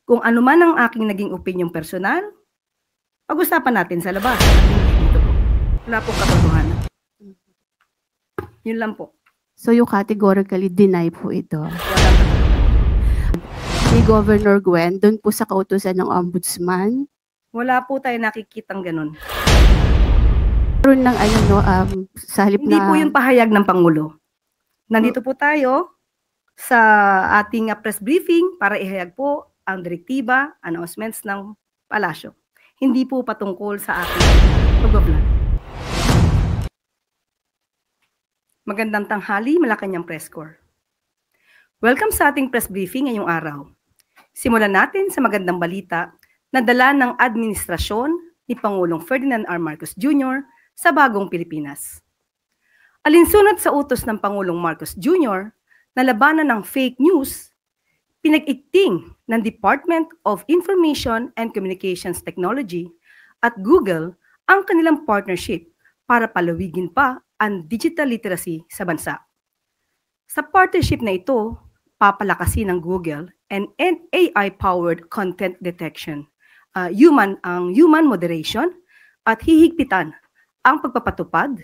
Kung ano man ang aking naging opinyong personal, pag-usapan natin sa labas. Hindi dito po. Wala pong katotohanan. Yun lang po. So you categorically deny po ito. Wala katotohanan. Ni Governor Gwen, doon po sa kautusan ng Ombudsman, Wala po tayo nakikitang ganun. meron ng sa halip Hindi na... po yun pahayag ng Pangulo. Nandito po tayo sa ating press briefing para ihayag po ang direktiba, announcements ng palasyo. Hindi po patungkol sa ating pag-vlog. Magandang tanghali, Malacanang Press Corps. Welcome sa ating press briefing ngayong araw. Simulan natin sa magandang balita na dala ng administrasyon ni Pangulong Ferdinand R. Marcos Jr. sa bagong Pilipinas. Alinsunod sa utos ng Pangulong Marcos Jr. na labanan ng fake news, pinag-ikting ng Department of Information and Communications Technology at Google ang kanilang partnership para palawigin pa ang digital literacy sa bansa. Sa partnership na ito, papalakasin ng Google and AI-powered content detection, human moderation at hihigpitan ang pagpapatupad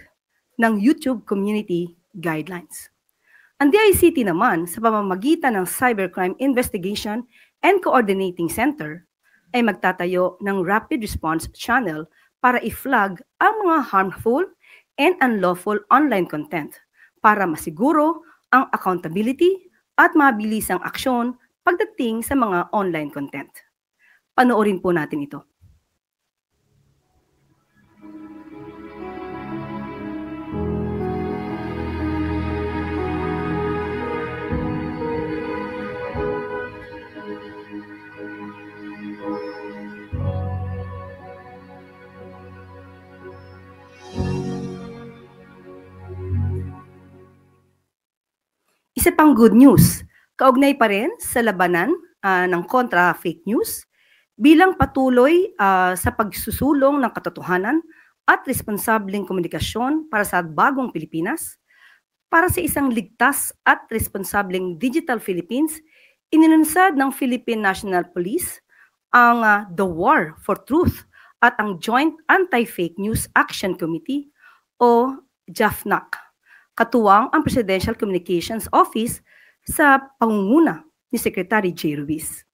ng YouTube Community Guidelines. Ang DICT naman sa pamamagitan ng Cybercrime Investigation and Coordinating Center ay magtatayo ng Rapid Response Channel para i-flag ang mga harmful and unlawful online content para masiguro ang accountability at mabilisang aksyon pagdating sa mga online content. Panoorin po natin ito. Isa pang good news, kaugnay pa rin sa labanan ng kontra fake news bilang patuloy sa pagsusulong ng katotohanan at responsableng komunikasyon para sa bagong Pilipinas, para sa isang ligtas at responsableng Digital Philippines, inilunsad ng Philippine National Police ang The War for Truth at ang Joint Anti-Fake News Action Committee o JAFNAC. Katuwang ang Presidential Communications Office sa pangunguna ni Secretary J. Ruiz.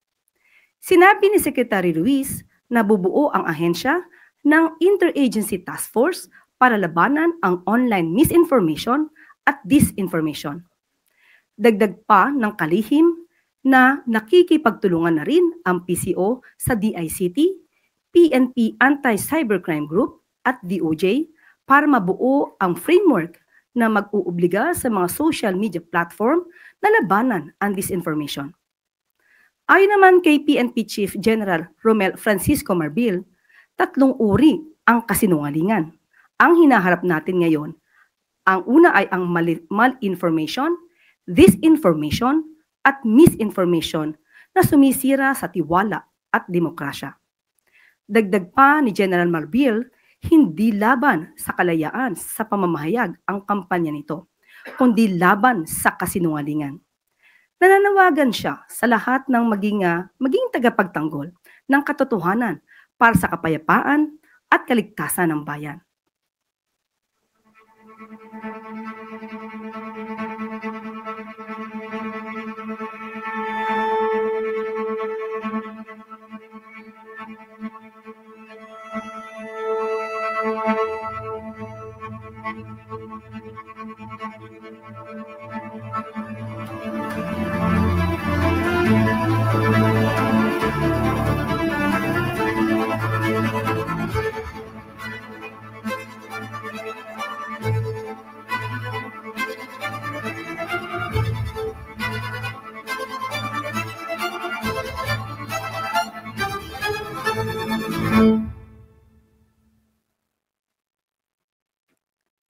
Sinabi ni Secretary Ruiz na bubuo ang ahensya ng Interagency Task Force para labanan ang online misinformation at disinformation. Dagdag pa ng kalihim na nakikipagtulungan na rin ang PCO sa DICT, PNP Anti-Cybercrime Group at DOJ para mabuo ang framework na mag-uubliga sa mga social media platform na labanan ang disinformation. Ayon naman kay PNP Chief General Romel Francisco Marbil, 3 uri ang kasinungalingan. Ang hinaharap natin ngayon, ang una ay ang malinformation, disinformation, at misinformation na sumisira sa tiwala at demokrasya. Dagdag pa ni General Marbil, hindi laban sa kalayaan sa pamamahayag ang kampanya nito, kundi laban sa kasinungalingan. Nananawagan siya sa lahat ng maging tagapagtanggol ng katotohanan para sa kapayapaan at kaligtasan ng bayan.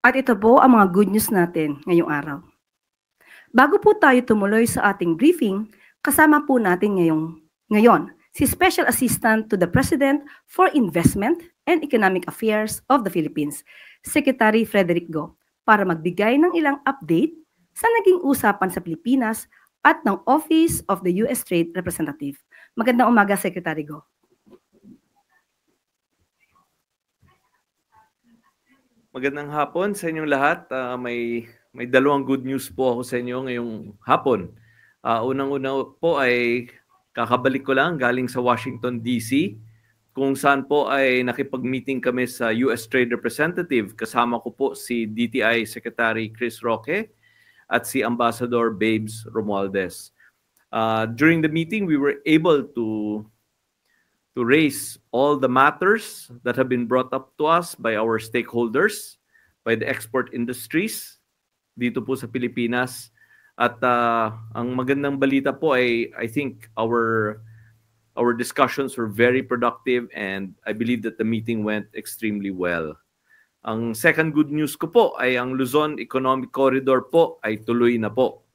At ito po ang mga good news natin ngayong araw. Bago po tayo tumuloy sa ating briefing, kasama po natin ngayon si Special Assistant to the President for Investment and Economic Affairs of the Philippines, Secretary Frederick Go, para magbigay ng ilang update sa naging usapan sa Pilipinas at ng Office of the U.S. Trade Representative Magandang umaga, Secretary Go. Magandang hapon sa inyong lahat. May dalawang good news po ako sa inyo ngayong hapon. Unang-una po ay kakabalik ko lang galing sa Washington, D.C., kung saan po ay nakipag-meeting kami sa U.S. Trade Representative. Kasama ko po si DTI Secretary Chris Roque at si Ambassador Babes Romualdez. During the meeting, we were able to raise all the matters that have been brought up to us by our stakeholders, by the export industries dito po sa Pilipinas. At ang magandang balita po ay I think our discussions were very productive and I believe that the meeting went extremely well. Ang second good news ko po ay ang Luzon Economic Corridor po ay tuloy na po.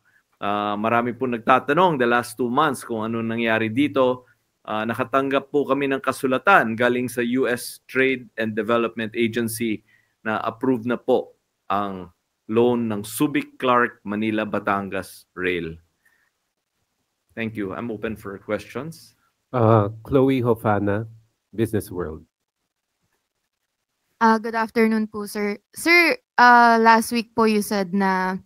Marami po nagtatanong the last 2 months kung ano nangyari dito. Nakatanggap po kami ng kasulatan galing sa US Trade and Development Agency na approved na po ang loan ng Subic-Clark Manila-Batangas Rail. Thank you. I'm open for questions. Chloe Hofana, Business World. Good afternoon po, sir. Sir, last week po you said na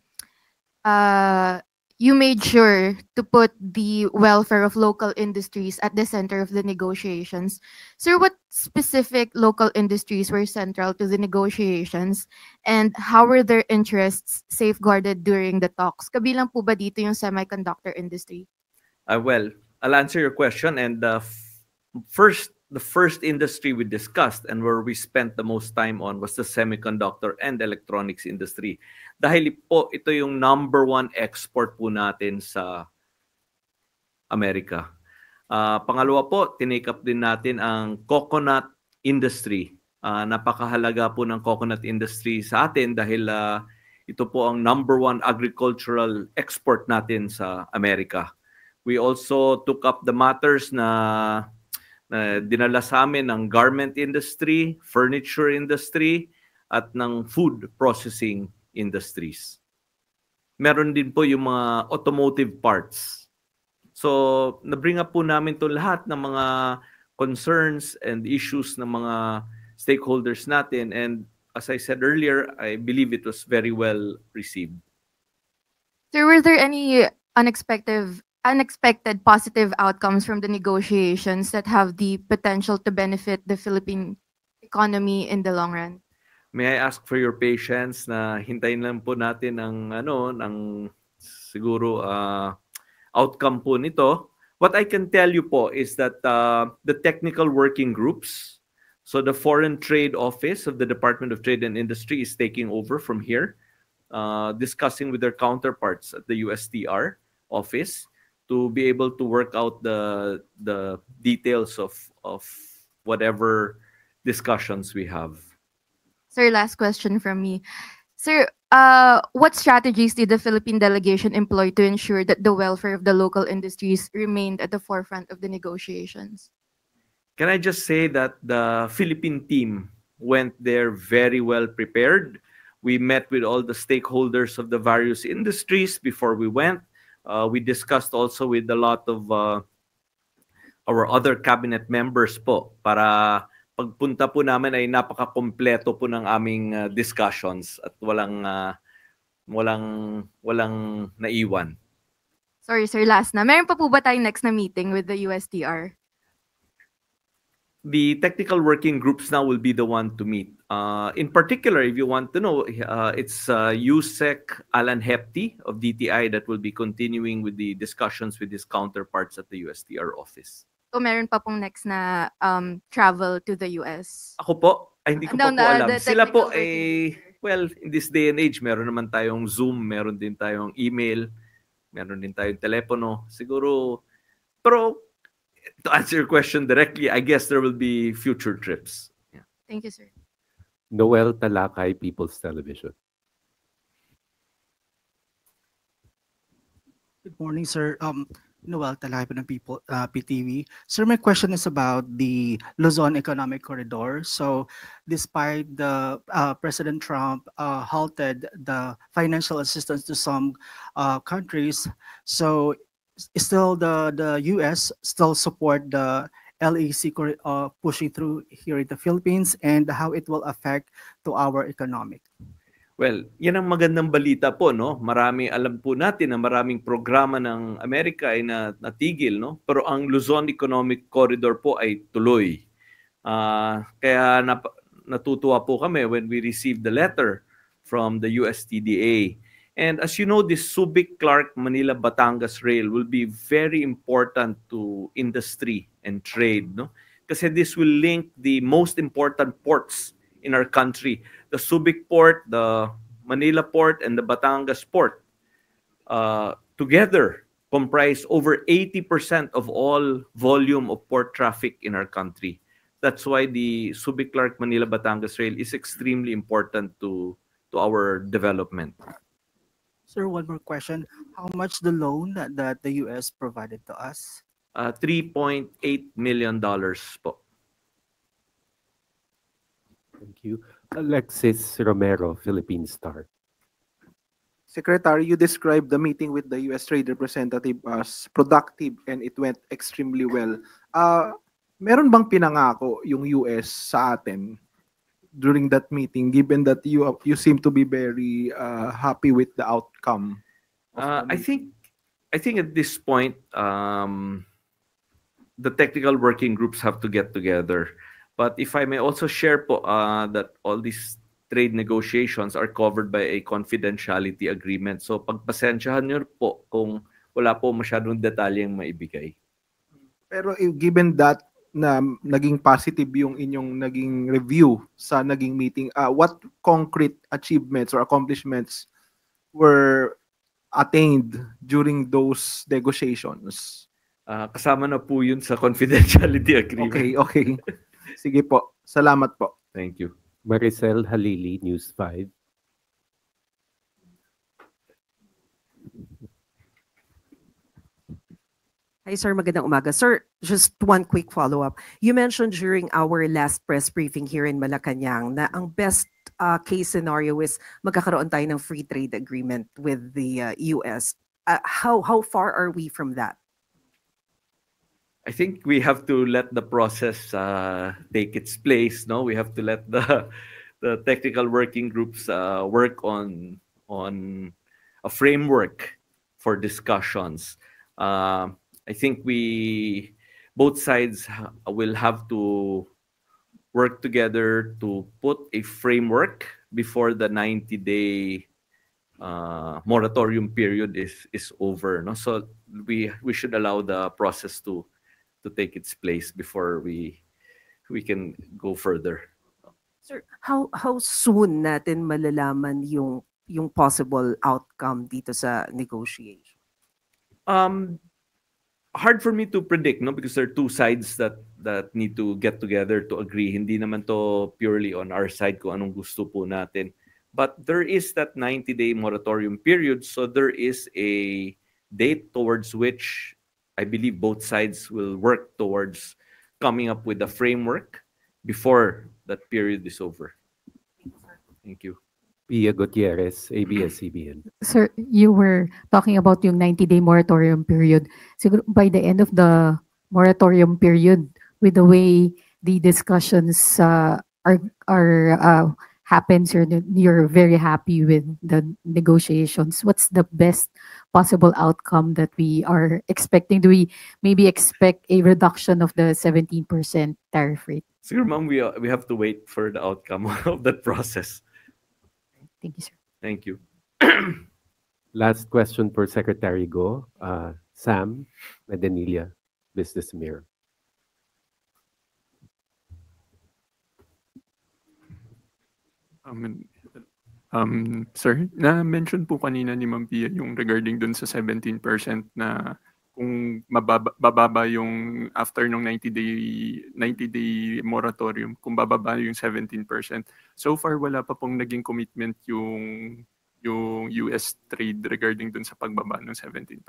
you made sure to put the welfare of local industries at the center of the negotiations. Sir, what specific local industries were central to the negotiations and how were their interests safeguarded during the talks? Kabilang po ba dito yung semiconductor industry? Well, I'll answer your question. And the first industry we discussed and where we spent the most time on was the semiconductor and electronics industry. Dahil po ito yung number 1 export po natin sa Amerika. Pangalawa po, tinake up din natin ang coconut industry. Napakahalaga po ng coconut industry sa atin dahil ito po ang number 1 agricultural export natin sa Amerika. We also took up the matters na dinala sa amin ng garment industry, furniture industry, at ng food processing industries. Meron din po yung mga automotive parts. So, na-bring up po namin to lahat ng mga concerns and issues ng mga stakeholders natin. And as I said earlier, I believe it was very well received. Sir, were there any unexpected positive outcomes from the negotiations that have the potential to benefit the Philippine economy in the long run? May I ask for your patience na hintayin lang po natin ng siguro outcome po nito. What I can tell you po is that the technical working groups, so the Foreign Trade Office of the Department of Trade and Industry is taking over from here, discussing with their counterparts at the USTR office to be able to work out the details of whatever discussions we have. Sir, last question from me. Sir, what strategies did the Philippine delegation employ to ensure that the welfare of the local industries remained at the forefront of the negotiations? Can I just say that the Philippine team went there very well prepared. We met with all the stakeholders of the various industries before we went. We discussed also with a lot of our other cabinet members po para pagpunta po namin ay napaka-kompleto po ng aming discussions at walang naiwan. Sorry, sir, last na. Meron pa po ba tayong next na meeting with the USTR? The technical working groups now will be the one to meet. In particular, if you want to know, it's USEC Alan Hepty of DTI that will be continuing with the discussions with his counterparts at the USTR office. O meron pa pong next na travel to the US? Ako po, hindi ko pa po alam. Sila po well, in this day and age, meron naman tayong Zoom, meron din tayong email, meron din tayong telepono. Siguro, pero to answer your question directly, I guess there will be future trips. Yeah. Thank you, sir. Noel Talakay, People's Television. Good morning, sir. Noel Talakay ng PTV. Sir, my question is about the Luzon Economic Corridor. So, despite the President Trump halted the financial assistance to some countries, so still the US still support the LAC pushing through here in the Philippines, and how it will affect to our economic. Well, yan ang magandang balita po, no? Alam po natin na maraming programa ng Amerika ay natigil, no? Pero ang Luzon Economic Corridor po ay tuloy. Kaya natutuwa po kami when we received the letter from the USTDA. And as you know, this Subic-Clark Manila-Batangas Rail will be very important to industry and trade, no? Kasi this will link the most important ports in our country. The Subic Port, the Manila Port, and the Batangas Port together comprise over 80% of all volume of port traffic in our country. That's why the Subic-Clark Manila-Batangas Rail is extremely important to our development. Sir, one more question. How much the loan that the US provided to us? $3.8 million po. Thank you. Alexis Romero, Philippine Star. Secretary, you described the meeting with the US Trade Representative as productive and it went extremely well. Meron bang pinangako yung US sa atin during that meeting, given that you seem to be very happy with the outcome? I think at this point, the technical working groups have to get together. But if I may also share po that all these trade negotiations are covered by a confidentiality agreement. So pagpasensyahan nyo po kung wala po masyadong detalyeng maibigay. Pero given that na naging positive yung inyong naging review sa naging meeting, what concrete achievements or accomplishments were attained during those negotiations? Kasama na po yun sa confidentiality agreement. Okay. Sige po. Salamat po. Thank you. Maricel Halili, News 5. Hi, sir. Magandang umaga. Sir, just one quick follow-up. You mentioned during our last press briefing here in Malacanang na ang best case scenario is magkakaroon tayo ng free trade agreement with the US. How far are we from that? I think we have to let the process take its place. No, we have to let the technical working groups work on a framework for discussions. I think both sides will have to work together to put a framework before the 90-day moratorium period is over. No, so we should allow the process to take its place before we can go further. Sir, how soon natin malalaman yung possible outcome dito sa negotiation? Hard for me to predict, no, because there are two sides that need to get together to agree. Hindi naman to purely on our side kung anong gusto po natin. But there is that 90-day moratorium period, so there is a date towards which I believe both sides will work towards coming up with a framework before that period is over. Thank you. Pia Gutierrez, ABS-CBN. Sir, you were talking about yung 90-day moratorium period. Siguro by the end of the moratorium period, with the way the discussions are happens, you're very happy with the negotiations. What's the best possible outcome that we are expecting? Do we maybe expect a reduction of the 17% tariff rate? Siguro, ma'am, we have to wait for the outcome of that process. Thank you, sir. Thank you. Last question for Secretary Go. Sam Medenilia, Business Mirror. Sir, na-mention po kanina ni Ma'am Pia yung regarding dun sa 17% na kung bababa yung after nung 90-day moratorium, kung bababa yung 17%. So far, wala pa pong naging commitment yung US trade regarding dun sa pagbaba ng 17%.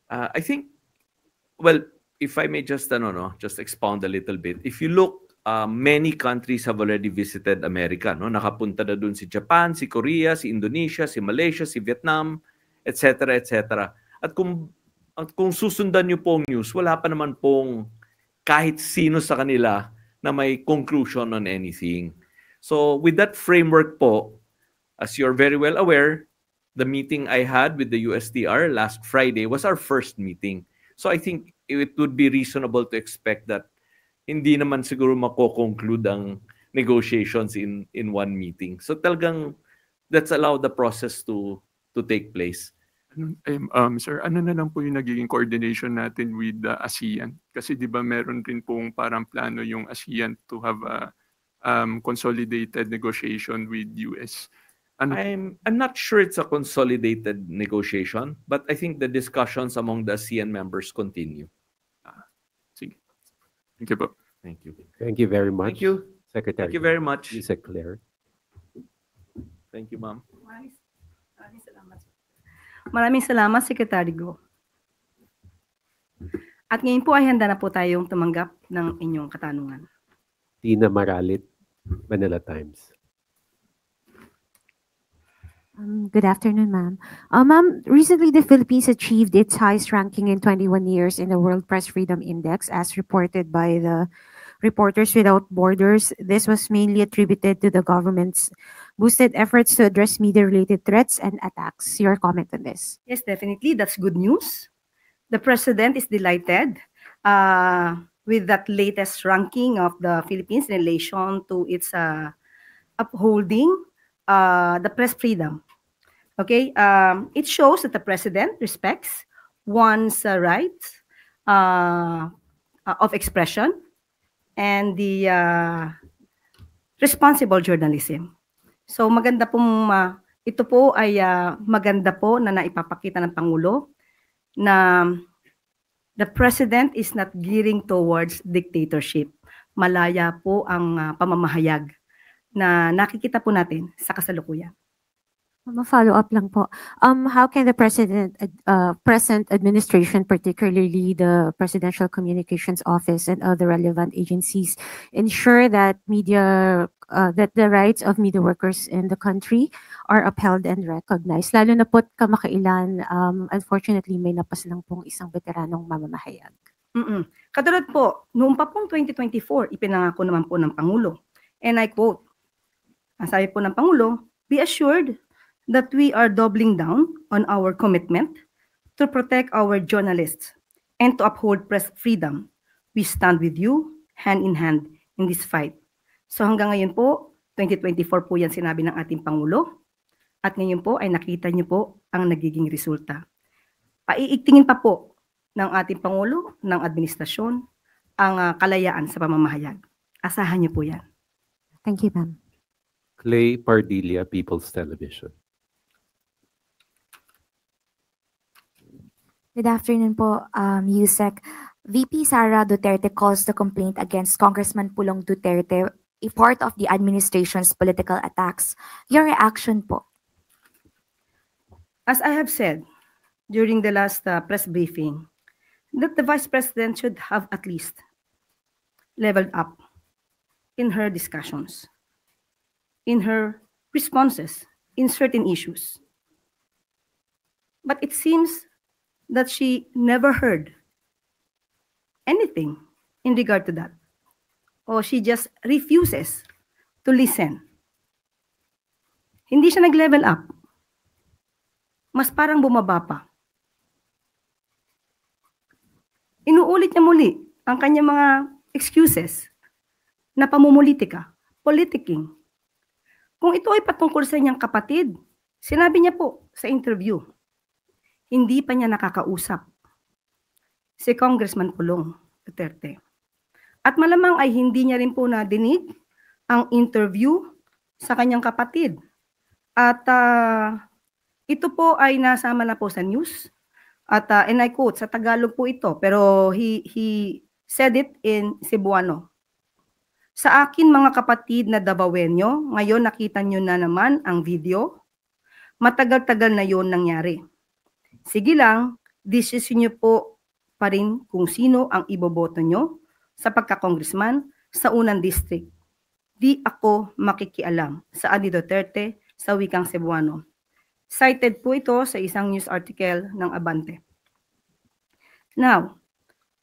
I think, well, if I may just expound a little bit. If you look, many countries have already visited America. No? Nakapunta na dun si Japan, si Korea, si Indonesia, si Malaysia, si Vietnam, etc., etc. At kung at kung susundan niyo pong news, wala pa naman pong kahit sino sa kanila na may conclusion on anything. So with that framework po, as you're very well aware, the meeting I had with the USTR last Friday was our first meeting. So I think it would be reasonable to expect that hindi naman siguro mako-conclude ang negotiations in one meeting. So talagang let's allow the process to take place. Sir, ano na lang po yung nagiging coordination natin with the ASEAN? Kasi di ba meron rin pong parang plano yung ASEAN to have a consolidated negotiation with US. Ano? I'm not sure it's a consolidated negotiation, but I think the discussions among the ASEAN members continue. Sige. Thank you po. Thank you. Thank you very much. Thank you. Secretary. Thank you very much. Yusek Claire. Thank you, ma'am. Maraming salamat, Secretary Go. At ngayon po ay handa na po tayong tumanggap ng inyong katanungan. Tina Maralit, Manila Times. Good afternoon, ma'am. Ma'am, recently the Philippines achieved its highest ranking in 21 years in the World Press Freedom Index, as reported by the Reporters Without Borders. This was mainly attributed to the government's boosted efforts to address media-related threats and attacks. Your comment on this? Yes, definitely. That's good news. The President is delighted with that latest ranking of the Philippines in relation to its upholding the press freedom. Okay, it shows that the President respects one's rights of expression and the responsible journalism. So maganda pong ito po ay maganda po na naipapakita ng Pangulo na the President is not gearing towards dictatorship. Malaya po ang pamamahayag na nakikita po natin sa kasalukuyan. Follow-up lang po. How can the present administration, particularly the Presidential Communications Office and other relevant agencies, ensure that that the rights of media workers in the country are upheld and recognized? Lalo na po kamakailan, unfortunately, may napas lang pong isang veteranong mamamahayag. Katulad po, noong pa pong 2024, ipinangako naman po ng Pangulo. And I quote, ang sabi po ng Pangulo, "Be assured that we are doubling down on our commitment to protect our journalists and to uphold press freedom. We stand with you hand in hand in this fight." So hanggang ngayon po, 2024 po yan sinabi ng ating Pangulo. At ngayon po ay nakita niyo po ang nagiging resulta. Paiigtingin pa po ng ating Pangulo, ng administrasyon, ang kalayaan sa pamamahayag. Asahan niyo po yan. Thank you, ma'am. Clay Pardilla, People's Television. Good afternoon po, Yusek. VP Sara Duterte calls the complaint against Congressman Pulong Duterte a part of the administration's political attacks. Your reaction po? As I have said during the last press briefing, that the Vice President should have at least leveled up in her discussions, in her responses, in certain issues. But it seems that she never heard anything in regard to that. Or she just refuses to listen. Hindi siya nag-level up. Mas parang bumaba pa. Inuulit niya muli ang kanyang mga excuses na pamumulitika, politicking. Kung ito ay patungkol sa inyong kapatid, sinabi niya po sa interview, hindi pa niya nakakausap si Congressman Pulong Duterte. At malamang ay hindi niya rin po nadinig ang interview sa kanyang kapatid. At ito po ay nasama na po sa news. At and I quote, sa Tagalog po ito, pero he said it in Cebuano. Sa akin mga kapatid na Davaoenyo, ngayon nakita nyo na naman ang video. Matagal-tagal na yon nangyari. Sige lang, decision nyo po pa rin kung sino ang iboboto nyo sa pagka-congressman sa unang district. Di ako makikialam sa Adi Duterte sa wikang Cebuano. Cited po ito sa isang news article ng Abante. Now,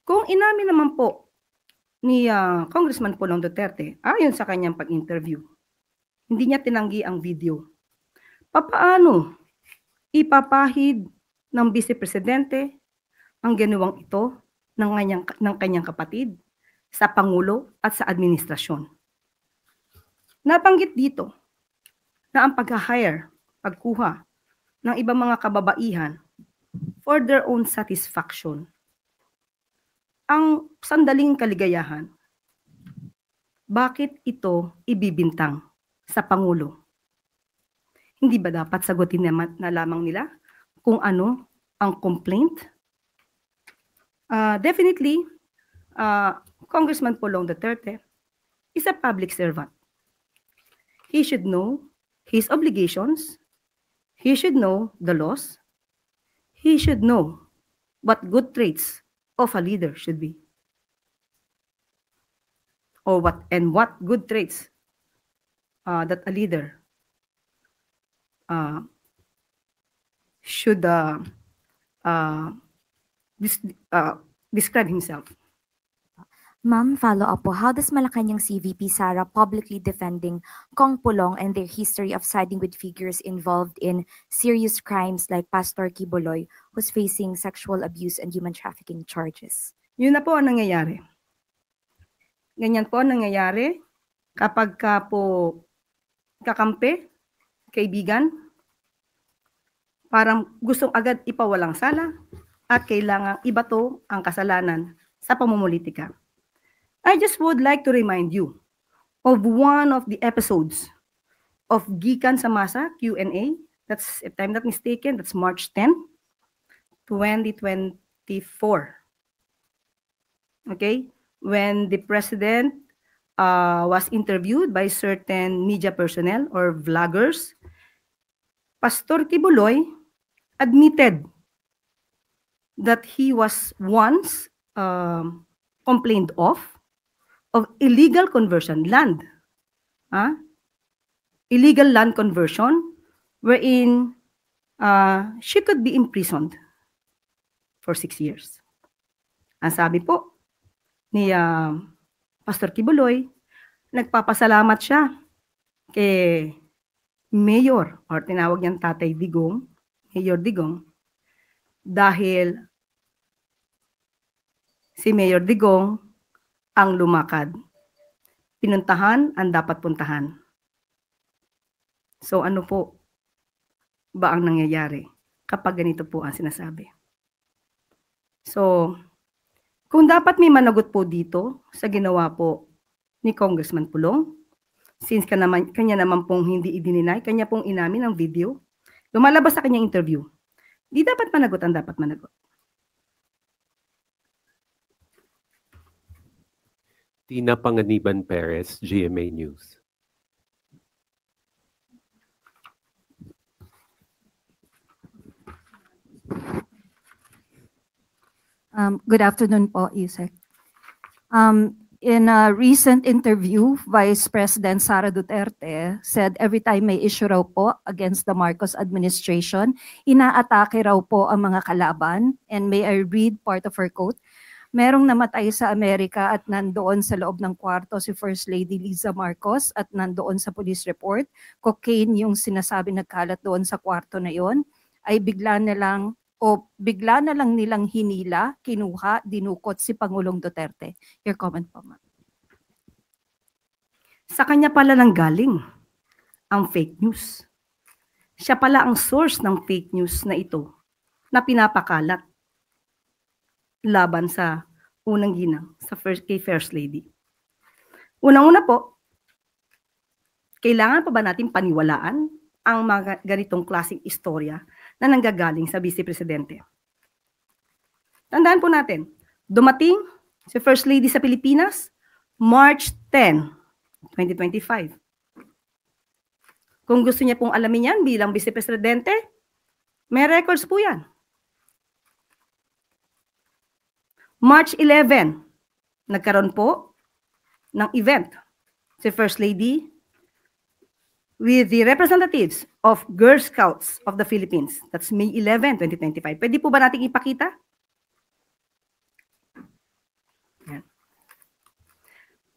kung inamin naman po ni Congressman Pulong Duterte, ayon sa kanyang pag-interview, hindi niya tinanggi ang video. Papaano ipapahid ng Vice Presidente ang ginawang ito ng kanyang kapatid sa Pangulo at sa administrasyon? Nabanggit dito na ang pag-hire, pagkuha ng ibang mga kababaihan for their own satisfaction, ang sandaling kaligayahan, bakit ito ibibintang sa Pangulo? Hindi ba dapat sagutin na lamang nila kung ano ang complaint? Definitely, Congressman Pulong Duterte is a public servant. He should know his obligations. He should know the laws. He should know what good traits of a leader should be. Or what good traits that a leader should describe himself. Ma'am, follow-up po. How does Malacanang CVP Sara publicly defending Kong Pulong and their history of siding with figures involved in serious crimes like Pastor Quiboloy, who's facing sexual abuse and human trafficking charges? Yun na po ang nangyayari. Ganyan po ang nangyayari kapag ka po kakampi, kaibigan, parang gustong agad ipawalang sala at kailangang ibato ang kasalanan sa pamumulitika. I just would like to remind you of one of the episodes of Gikan sa Masa Q&A. That's, if I'm not mistaken, that's March 10, 2024. Okay? When the president was interviewed by certain media personnel or vloggers, Pastor Quiboloy admitted that he was once complained of illegal conversion, illegal land conversion, wherein she could be imprisoned for 6 years. Ang sabi po ni Pastor Quiboloy, nagpapasalamat siya kay Mayor, or tinawag niyang Tatay Digong, Mayor Digong, dahil si Mayor Digong ang lumakad. Pinuntahan ang dapat puntahan. So ano po ba ang nangyayari kapag ganito po ang sinasabi? So, kung dapat may managot po dito sa ginawa po ni Congressman Pulong, since kanya naman pong hindi idininay, kanya pong inamin ang video, lumalabas sa kanyang interview, di dapat managot ang dapat managot. Tina Panganiban Perez, GMA News. Good afternoon po, Yusek. In a recent interview, Vice President Sara Duterte said every time may issue raw po against the Marcos administration, inaatake raw po ang mga kalaban. And may I read part of her quote? Merong namatay sa Amerika at nandoon sa loob ng kwarto si First Lady Liza Marcos at nandoon sa police report. Cocaine yung sinasabi nagkalat doon sa kwarto na yon, ay bigla na lang nilang hinila, kinuha, dinukot si Pangulong Duterte. Your comment po, ma'am. Sa kanya pala nang galing ang fake news. Siya pala ang source ng fake news na ito na pinapakalat laban sa unang ginang, kay First Lady. Unang-una po, kailangan pa ba natin paniwalaan ang mga ganitong klaseng istorya na nanggagaling sa Vice Presidente? Tandaan po natin, dumating si First Lady sa Pilipinas, March 10, 2025. Kung gusto niya pong alamin yan bilang Vice Presidente, may records po yan. March 11, nagkaroon po ng event si First Lady with the representatives of Girl Scouts of the Philippines. That's May 11, 2025. Pwede po ba natin ipakita?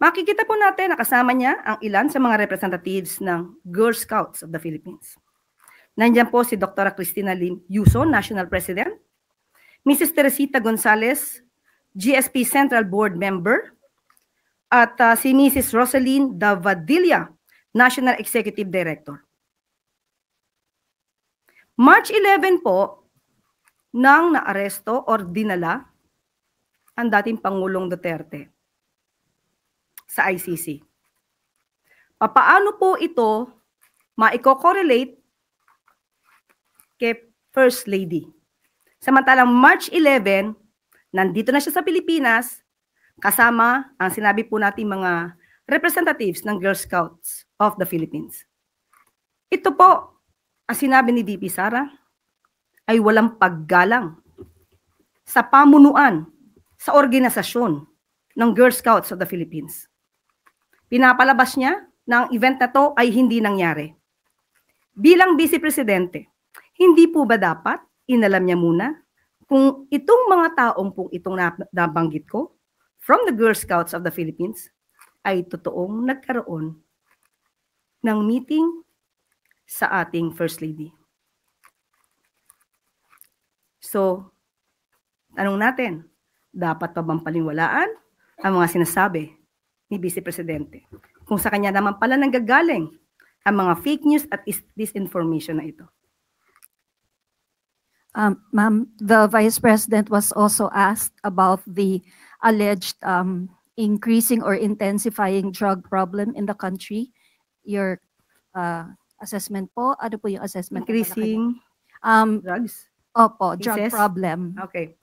Makikita po natin na kasama niya ang ilan sa mga representatives ng Girl Scouts of the Philippines. Nandiyan po si Dr. Cristina Lim Yuso, National President, Mrs. Teresita Gonzalez, GSP Central Board Member, at si Mrs. Rosaline Davadilla, National Executive Director. March 11 po, nang naaresto or dinala ang dating Pangulong Duterte sa ICC. Papaano po ito maiko-correlate kay First Lady? Samantalang March 11, nandito na siya sa Pilipinas, kasama ang sinabi po natin mga representatives ng Girl Scouts of the Philippines. Ito po, ang sinabi ni VP Sara, ay walang paggalang sa pamunuan, sa organisasyon ng Girl Scouts of the Philippines. Pinapalabas niya na ang event na to ay hindi nangyari. Bilang Vice Presidente, hindi po ba dapat inalam niya muna kung itong mga taong po itong nabanggit ko from the Girl Scouts of the Philippines ay totoong nagkaroon ng meeting sa ating First Lady. So, tanong natin, dapat pa bang paniwalaan ang mga sinasabi ni Vice Presidente kung sa kanya naman pala nanggagaling ang mga fake news at disinformation na ito? Ma'am, the Vice President was also asked about the alleged increasing or intensifying drug problem in the country. Your assessment po, ano po yung assessment? Increasing drugs? Opo, drug Cases? problem. Okay.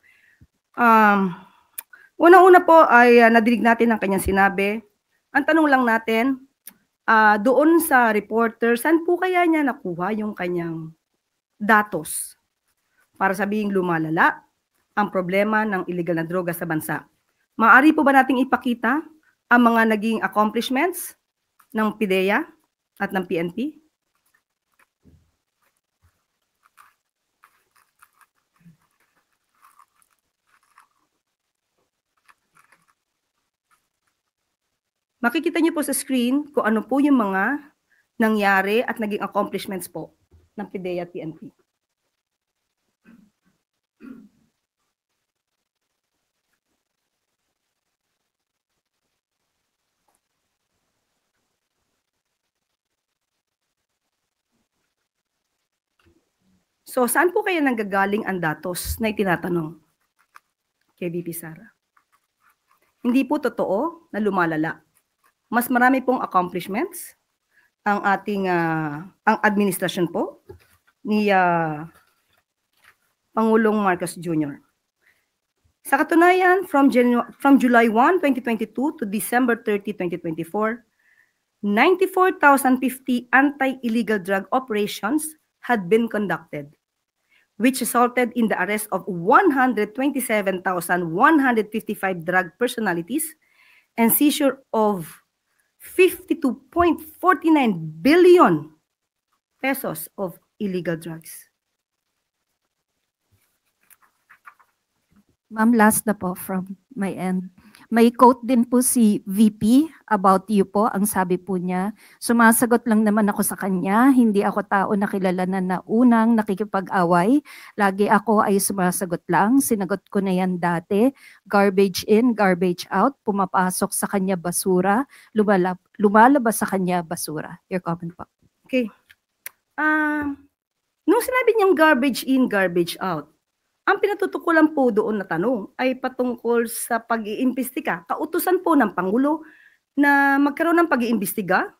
Una-una po ay nadinig natin ang kanyang sinabi. Ang tanong lang natin, doon sa reporter, saan po kaya niya nakuha yung kanyang datos para sabihing lumalala ang problema ng illegal na droga sa bansa? Maaari po ba nating ipakita ang mga naging accomplishments ng PIDEA at ng PNP? Makikita niyo po sa screen kung ano po yung mga nangyari at naging accomplishments po ng PIDEA at PNP. So, saan po kaya nanggagaling ang datos na itinatanong kay VP Sara? Hindi po totoo na lumalala. Mas marami pong accomplishments ang ating ang administrasyon po ni Pangulong Marcos Jr. Sa katunayan, from July 1, 2022 to December 30, 2024, 94,050 anti-illegal drug operations had been conducted, which resulted in the arrest of 127,155 drug personalities and seizure of 52.49 billion pesos of illegal drugs. Ma'am, last na po from my end. May quote din po si VP about you po. Ang sabi po niya, sumasagot lang naman ako sa kanya. Hindi ako tao na kilala na unang nakikipag-away. Lagi ako ay sumasagot lang. Sinagot ko na yan dati. Garbage in, garbage out. Pumapasok sa kanya basura. Lumalabas sa kanya basura. Your comment po. Okay. Nung sinabi niyang garbage in, garbage out, ang pinatutukulan po doon na tanong ay patungkol sa pag-iimbestiga. Kautusan po ng Pangulo na magkaroon ng pag-iimbestiga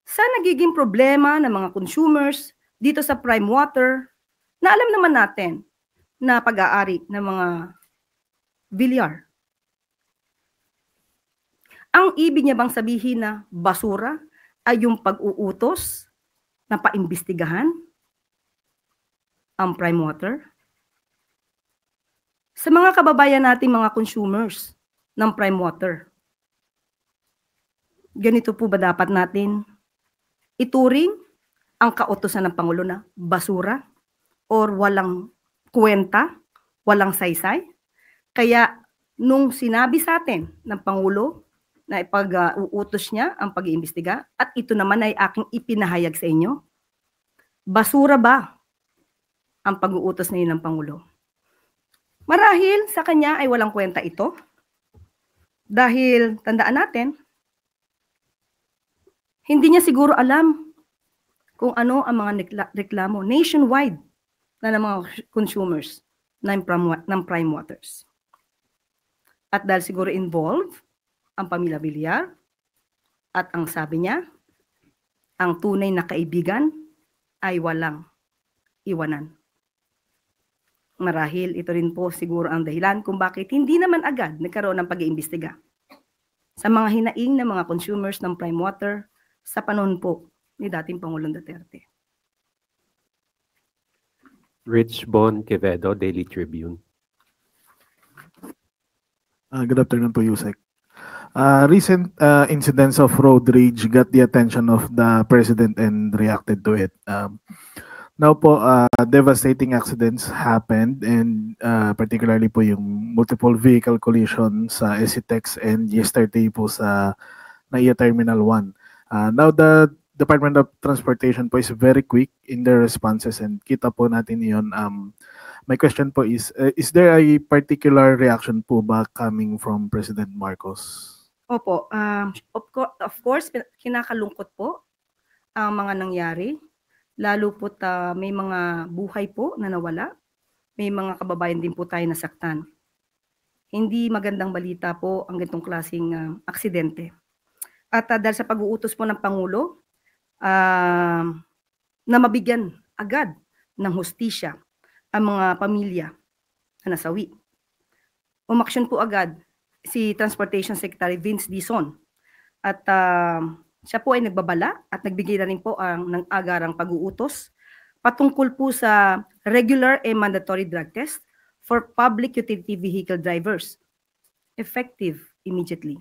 sa nagiging problema ng mga consumers dito sa prime water na alam naman natin na pag-aari ng mga Villar. Ang ibig niya bang sabihin na basura ay yung pag-uutos na paimbestigahan ang prime water? Sa mga kababayan nating mga consumers ng prime water, ganito po ba dapat natin ituring ang kautusan ng Pangulo na basura or walang kwenta, walang saysay? Kaya nung sinabi sa atin ng Pangulo na ipag-uutos niya ang pag-iimbestiga at ito naman ay aking ipinahayag sa inyo? Basura ba ang pag-uutos na yun ng Pangulo? Marahil sa kanya ay walang kwenta ito. Dahil tandaan natin, hindi niya siguro alam kung ano ang mga reklamo nationwide na ng mga consumers ng prime waters. At dahil siguro involved ang pamilya Villar at ang sabi niya, ang tunay na kaibigan ay walang iwanan. Marahil ito rin po siguro ang dahilan kung bakit hindi naman agad nagkaroon ng pag-iimbestiga sa mga hinaing ng mga consumers ng prime water sa panahon po ni dating Pangulong Duterte. Rich Bon Quevedo, Daily Tribune. Good afternoon po, Yusek. Recent incidents of road rage got the attention of the president and reacted to it. Now po, devastating accidents happened and particularly po yung multiple vehicle collision sa SCTEX and yesterday po sa NAIA Terminal 1. Now the Department of Transportation po is very quick in their responses and kita po natin yun. My question po is there a particular reaction po ba coming from President Marcos? Opo, of course, kinakalungkot po ang mga nangyari. Lalo po may mga buhay po na nawala. May mga kababayan din po tayo nasaktan. Hindi magandang balita po ang ganitong klaseng aksidente. At dahil sa pag-uutos po ng Pangulo, na mabigyan agad ng hustisya ang mga pamilya na nasawi. Umaksyon po agad si Transportation Secretary Vince Dizon at siya po ay nagbabala at nagbigay na rin po ng agarang pag-uutos patungkol po sa regular and mandatory drug test for public utility vehicle drivers. Effective immediately.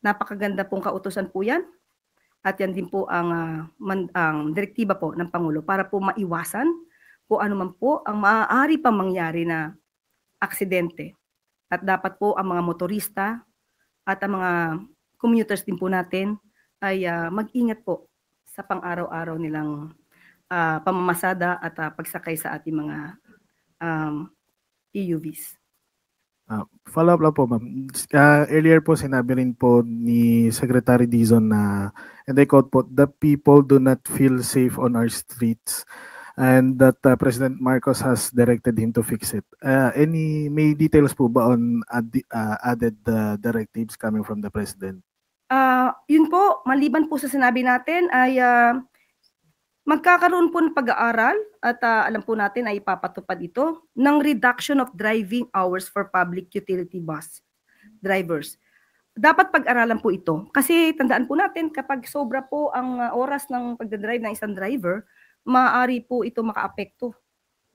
Napakaganda pong kautosan po yan. At yan din po ang direktiba po ng Pangulo para po maiwasan kung ano man po ang maaari pang mangyari na aksidente. At dapat po ang mga motorista at ang mga commuters din po natin ay mag-ingat po sa pang-araw-araw nilang pamamasada at pagsakay sa ating mga EUVs. Follow up lang po, ma'am. Earlier po sinabi rin po ni Secretary Dizon na, and I quote po, the people do not feel safe on our streets and that President Marcos has directed him to fix it. May details po ba on added directives coming from the President? Yun po, maliban po sa sinabi natin ay magkakaroon po ng pag-aaral at alam po natin ay ipapatupad ito ng reduction of driving hours for public utility bus drivers. Dapat pag-aralan po ito kasi tandaan po natin kapag sobra po ang oras ng pagdadrive ng isang driver, maaari po ito makaapekto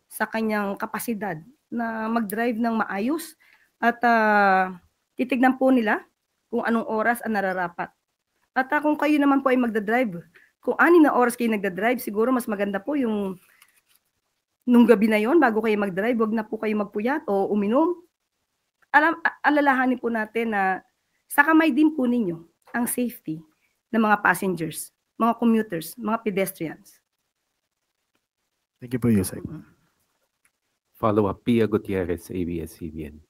sa kanyang kapasidad na mag-drive ng maayos at titignan po nila kung anong oras ang nararapat. At kung kayo naman po ay magdadrive, kung 6 na oras kayo nagdadrive, siguro mas maganda po yung nung gabi na yon bago kayo magdrive, wag na po kayo magpuyat o uminom. Alalahanin po natin na sa kamay din po ninyo ang safety ng mga passengers, mga commuters, mga pedestrians. Thank you po, Yusek. Follow up, Pia Gutierrez, ABS-CBN.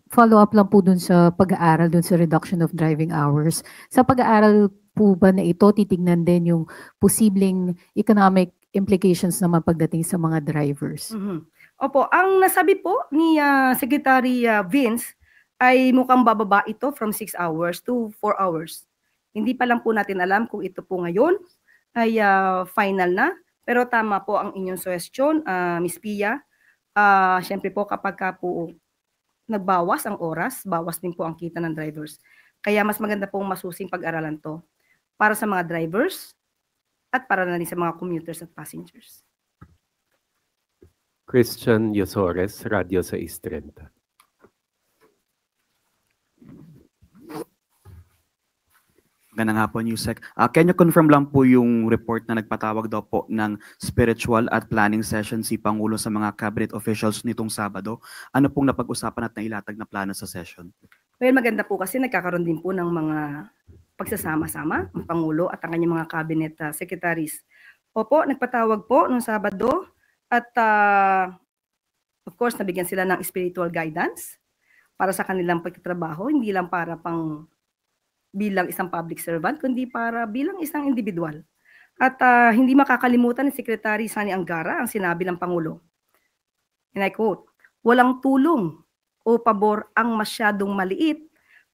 Follow up lang po dun sa pag-aaral dun sa reduction of driving hours. Sa pag-aaral po ba na ito, titignan din yung posibleng economic implications naman pagdating sa mga drivers? Opo, ang nasabi po ni Secretary Vince ay mukhang bababa ito from 6 hours to 4 hours. Hindi pa lang po natin alam kung ito po ngayon ay final na. Pero tama po ang inyong suggestion, Ms. Pia. Siyempre po kapag po nagbawas ang oras, bawas din po ang kita ng drivers. Kaya mas maganda pong masusing pag-aralan to para sa mga drivers at para na rin sa mga commuters at passengers. Christian Yosores, Radyo sa 630. Ganang hapon, Yusek. Can you confirm lang po yung report na nagpatawag daw po ng spiritual at planning session si Pangulo sa mga cabinet officials nitong Sabado? Ano pong napag-usapan at nailatag na plano sa session? Well, maganda po kasi nagkakaroon din po ng mga pagsasama-sama ang Pangulo at ang kanyang mga cabinet secretaries. Opo, nagpatawag po noong Sabado at of course, nabigyan sila ng spiritual guidance para sa kanilang pagtatrabaho, hindi lang para pang bilang isang public servant, kundi para bilang isang individual. At hindi makakalimutan ni Secretary Sani Angara ang sinabi ng Pangulo. And I quote, "Walang tulong o pabor ang masyadong maliit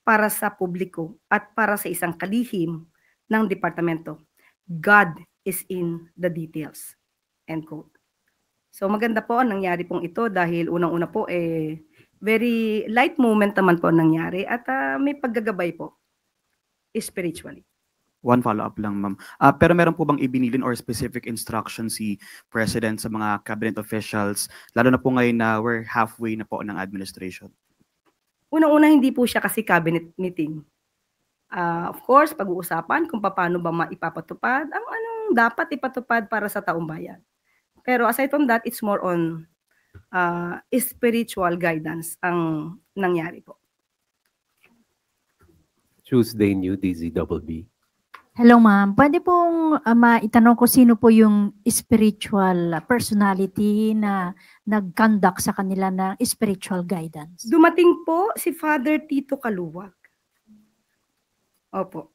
para sa publiko at para sa isang kalihim ng departamento. God is in the details." End quote. So maganda po ang nangyari pong ito dahil unang-una po very light moment naman po ang nangyari at may paggagabay po spiritually. One follow-up lang, ma'am. Pero meron po bang ibinilin or specific instruction si President sa mga cabinet officials, lalo na po ngayon na we're halfway na po ng administration? Unang-una, hindi po siya kasi cabinet meeting. Of course, pag-uusapan kung paano ba maipapatupad ang anong dapat ipatupad para sa taong bayan. Pero aside from that, it's more on spiritual guidance ang nangyari po. Tuesday New DZBB. Hello ma'am, pwede pong maitanong ko sino po yung spiritual personality na nag-conduct sa kanila ng spiritual guidance? Dumating po si Father Tito Kaluwag. Opo.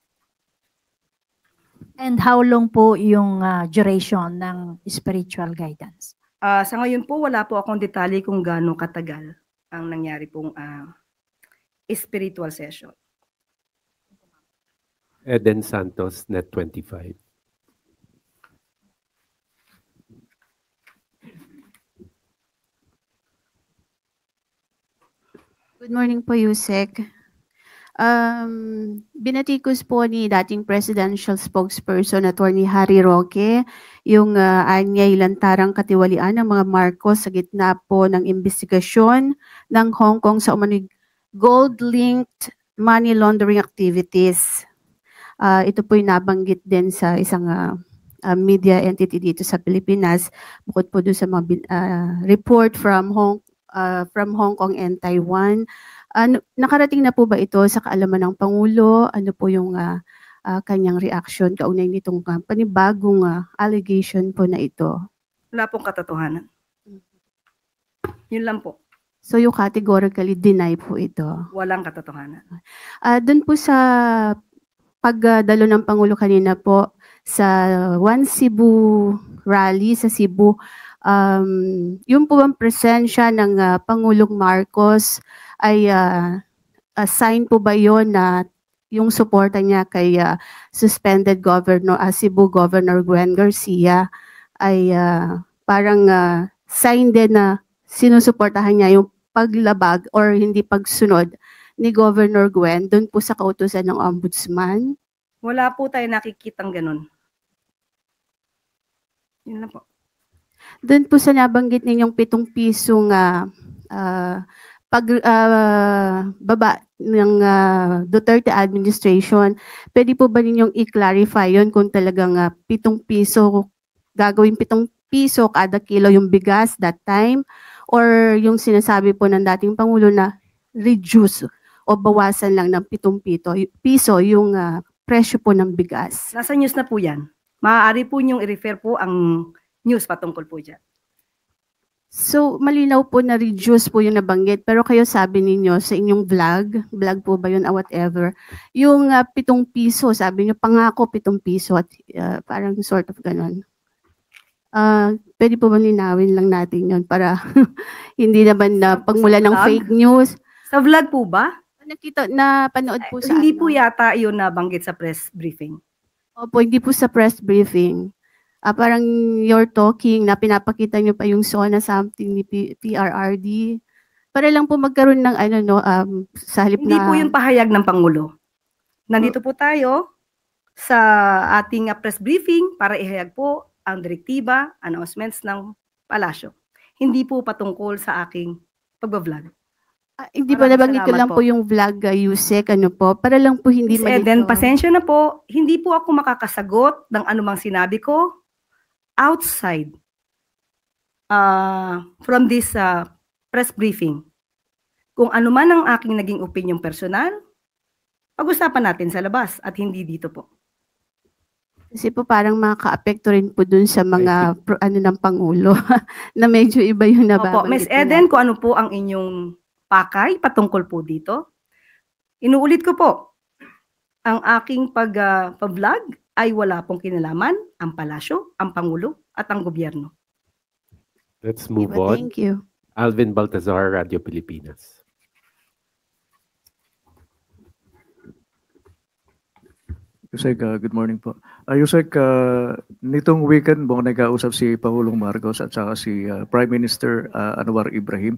And how long po yung duration ng spiritual guidance? Sa ngayon po, wala po akong detalye kung gaano katagal ang nangyari pong spiritual session. Eden Santos, Net 25. Good morning po, Yusek. Binatikos po ni dating presidential spokesperson Attorney Harry Roque yung anyay lantarang katiwalian ng mga Marcos sa gitna po ng investigasyon ng Hong Kong sa umano'y gold-linked money laundering activities. Ito po yung nabanggit din sa isang media entity dito sa Pilipinas, bukod po doon sa mga report from Hong Kong and Taiwan. Nakarating na po ba ito sa kaalaman ng Pangulo? Ano po yung kanyang reaction kaugnay nitong panibagong allegation po na ito? Wala pong katotohanan. Yun lang po. So you categorically deny po ito? Walang katotohanan. Doon po sa pagdalo ng Pangulo kanina po sa One Cebu rally sa Cebu, yung po ang presensya ng Pangulong Marcos ay sign po ba yon na yung suporta niya kay suspended Cebu Governor Gwen Garcia ay parang sign din na sinusuportahan niya yung paglabag or hindi pagsunod ni Governor Gwen doon po sa kautusan ng Ombudsman? Wala po tayo nakikitang ganun. Yun lang po. Doon po sa nabanggit ninyong 7 pisong baba ng Duterte administration, pwede po ba ninyong i-clarify yun kung talagang 7 piso, gagawin 7 piso kada kilo yung bigas that time, or yung sinasabi po ng dating Pangulo na reduce o bawasan lang ng 7 piso yung presyo po ng bigas? Nasa news na po yan. Maaari po niyong i-refer po ang news patungkol po dyan. So, malinaw po na reduce po yung nabanggit, pero kayo sabi ninyo sa inyong vlog po ba yun or whatever, yung 7 piso, sabi niyo pangako 7 piso at parang sort of ganon. Pwede po ba linawin lang natin yun para hindi naman na pagmula ng fake news? Sa vlog po ba? Napanood po sa Hindi po yata yun nabanggit sa press briefing. Opo, hindi po sa press briefing. Parang you're talking na pinapakita nyo pa yung SONA something ni PRRD. Para lang po magkaroon ng sa halip Hindi na... po yun pahayag ng Pangulo. Nandito po tayo sa ating press briefing para ihayag po ang direktiba, announcements ng palasyo. Hindi po patungkol sa aking pagbablog. Hindi po, Maraming nabanggit ko salamat lang po yung vlog, Yusek, ano po, para lang po hindi Miss Eden, malito. pasensya na po, hindi po ako makakasagot ng anumang sinabi ko outside from this press briefing. Kung ano man ang aking naging opinion personal, pag-usapan natin sa labas at hindi dito po. Kasi po parang makaka-apekto rin po dun sa mga ng Pangulo na medyo iba yung Opo, Miss nababanggit nila. Eden, kung ano po ang inyong pakay patungkol po dito. Inuulit ko po, ang aking pag-vlog ay wala pong kinalaman ang palasyo, ang Pangulo at ang gobyerno. Let's move Diba, on. thank you. Alvin Baltazar, Radio Pilipinas. Yusek, good morning po. Yusek, nitong weekend mo nagkausap si Pangulong Marcos at saka si Prime Minister Anwar Ibrahim.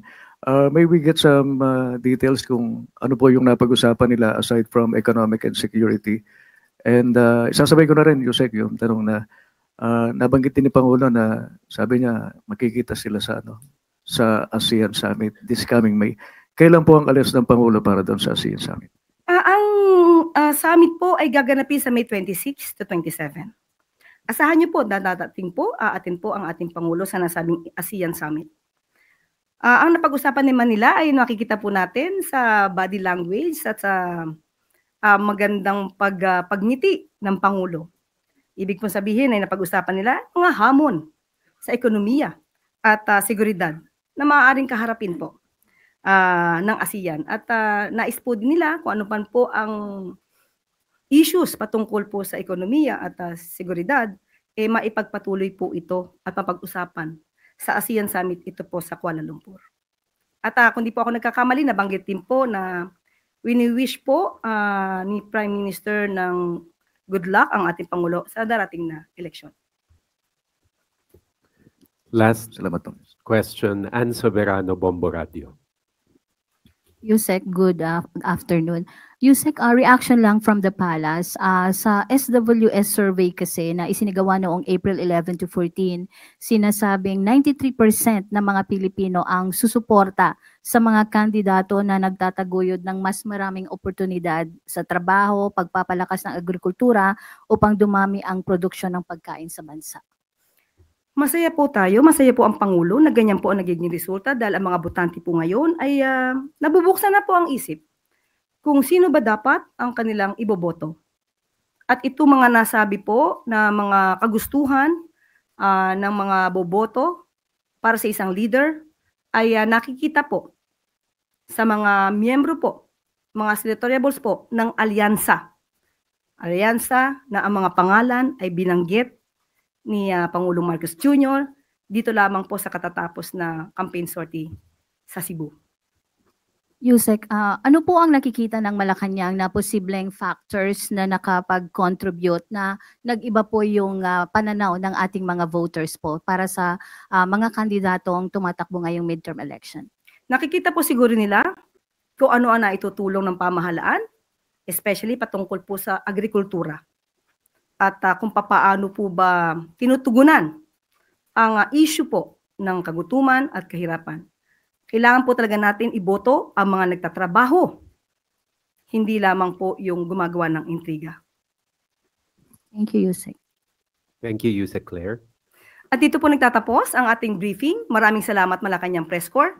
May we get some details kung ano po yung napag-usapan nila aside from economic and security? And isasabay ko na rin, Yusek, yung tanong na nabanggit din ni Pangulo na sabi niya makikita sila sa ASEAN Summit this coming May. Kailan po ang alis ng Pangulo para doon sa ASEAN Summit? Ang summit po ay gaganapin sa May 26 to 27. Asahan niyo po, aatin po ang ating Pangulo sa nasabing ASEAN Summit. Ang napag-usapan ni Manila ay nakikita po natin sa body language at sa magandang pagngiti ng Pangulo. Ibig po sabihin ay napag-usapan nila mga hamon sa ekonomiya at seguridad na maaaring kaharapin po ng ASEAN. At nais po din nila kung ano man po ang issues patungkol po sa ekonomiya at seguridad, maipagpatuloy po ito at mapag-usapan sa ASEAN Summit ito po sa Kuala Lumpur. At kung di po ako nagkakamali, nabanggit din po na wini-wish po ni Prime Minister ng good luck ang ating Pangulo sa darating na eleksyon. Last question, Ann Soberano, Bombo Radio. Yusek, good afternoon. Yusek, reaction lang from the palace. Sa SWS survey kasi na isinigawa noong April 11 to 14, sinasabing 93% ng mga Pilipino ang susuporta sa mga kandidato na nagtataguyod ng mas maraming oportunidad sa trabaho, pagpapalakas ng agrikultura upang dumami ang produksyon ng pagkain sa bansa. Masaya po tayo, masaya po ang Pangulo na ganyan po ang nagiging resulta dahil ang mga botante po ngayon ay nabubuksan na po ang isip kung sino ba dapat ang kanilang iboboto. At ito mga nasabi po na mga kagustuhan ng mga boboto para sa isang leader ay nakikita po sa mga miyembro po, mga senatoriables po ng alyansa. Alyansa na ang mga pangalan ay binanggit ni Pangulong Marcos Jr. dito lamang po sa katatapos na campaign sortie sa Cebu. Yusek, ano po ang nakikita ng Malacanang na posibleng factors na nakapag-contribute na nag-iba po yung pananaw ng ating mga voters po para sa mga kandidatong tumatakbo ngayong midterm election? Nakikita po siguro nila kung ano ang naitutulong ng pamahalaan, especially patungkol po sa agrikultura. At kung papaano po ba tinutugunan ang issue po ng kagutuman at kahirapan. Kailangan po talaga natin iboto ang mga nagtatrabaho, hindi lamang po yung gumagawa ng intriga. Thank you, Yusek. Thank you, Yusek Claire. At dito po nagtatapos ang ating briefing. Maraming salamat Malacanang Press Corps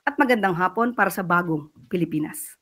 at magandang hapon para sa bagong Pilipinas.